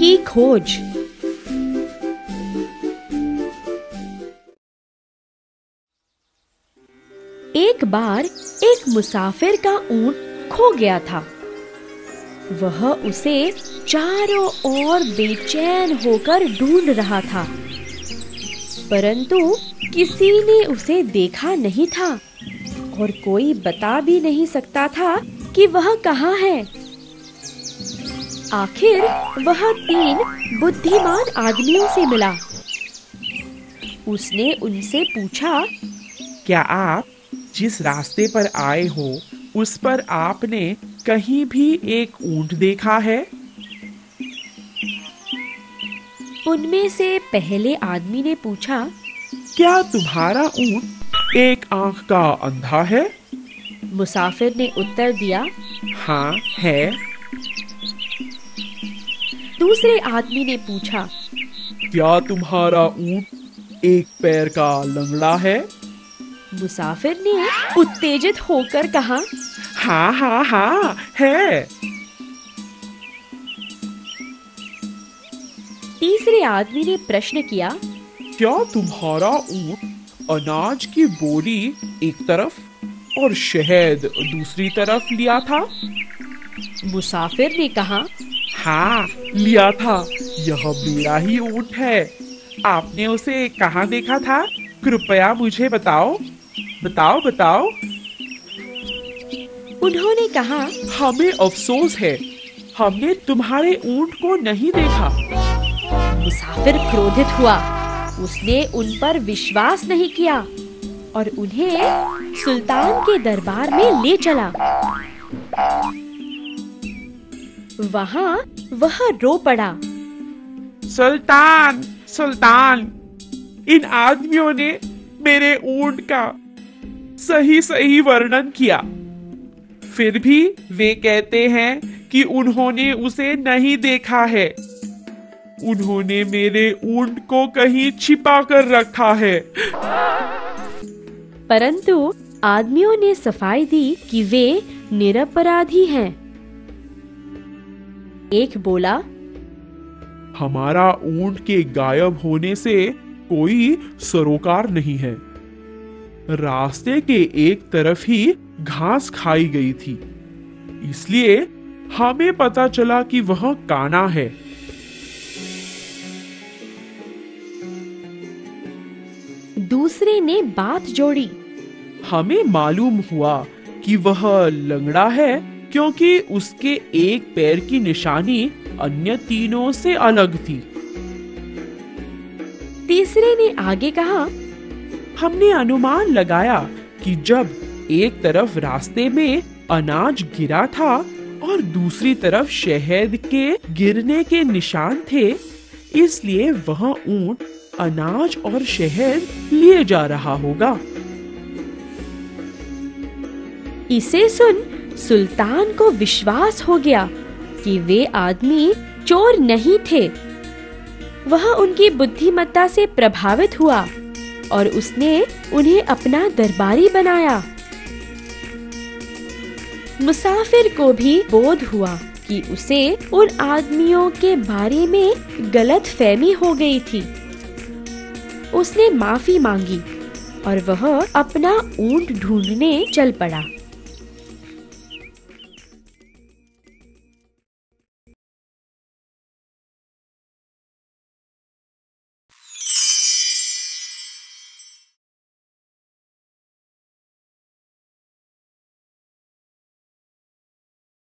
की खोज। एक बार एक मुसाफिर का ऊंट खो गया था। वह उसे चारों ओर बेचैन होकर ढूंढ रहा था, परंतु किसी ने उसे देखा नहीं था और कोई बता भी नहीं सकता था कि वह कहाँ है। आखिर वह 3 बुद्धिमान आदमियों से मिला। उसने उनसे पूछा, क्या आप जिस रास्ते पर आए हो उस पर आपने कहीं भी एक ऊंट देखा है? उनमें से पहले आदमी ने पूछा, क्या तुम्हारा ऊंट एक आंख का अंधा है? मुसाफिर ने उत्तर दिया, हाँ है। दूसरे आदमी ने पूछा, क्या तुम्हारा ऊंट एक पैर का लंगड़ा है? मुसाफिर ने उत्तेजित होकर कहा, हाँ हाँ हाँ है। तीसरे आदमी ने प्रश्न किया, क्या तुम्हारा ऊंट अनाज की बोरी एक तरफ और शहद दूसरी तरफ लिया था? मुसाफिर ने कहा, हाँ लिया था, यह मेरा ही ऊंट है। आपने उसे कहाँ देखा था? कृपया मुझे बताओ बताओ बताओ। उन्होंने कहा, हमें अफसोस है, हमने तुम्हारे ऊंट को नहीं देखा। मुसाफिर क्रोधित हुआ। उसने उन पर विश्वास नहीं किया और उन्हें सुल्तान के दरबार में ले चला। वहां वह रो पड़ा, सुल्तान सुल्तान, इन आदमियों ने मेरे ऊंट का सही वर्णन किया, फिर भी वे कहते हैं कि उन्होंने उसे नहीं देखा है। उन्होंने मेरे ऊंट को कहीं छिपा कर रखा है। परंतु आदमियों ने सफाई दी कि वे निरपराधी हैं। एक बोला, हमारा ऊंट के गायब होने से कोई सरोकार नहीं है। रास्ते के एक तरफ ही घास खाई गई थी, इसलिए हमें पता चला कि वह काना है। दूसरे ने बात जोड़ी, हमें मालूम हुआ कि वह लंगड़ा है क्योंकि उसके एक पैर की निशानी अन्य तीनों से अलग थी। तीसरे ने आगे कहा, हमने अनुमान लगाया कि जब एक तरफ रास्ते में अनाज गिरा था और दूसरी तरफ शहद के गिरने के निशान थे, इसलिए वह ऊंट अनाज और शहद लिए जा रहा होगा। इसे सुन सुल्तान को विश्वास हो गया कि वे आदमी चोर नहीं थे। वह उनकी बुद्धिमत्ता से प्रभावित हुआ और उसने उन्हें अपना दरबारी बनाया। मुसाफिर को भी बोध हुआ कि उसे उन आदमियों के बारे में गलतफहमी हो गई थी। उसने माफी मांगी और वह अपना ऊंट ढूंढने चल पड़ा।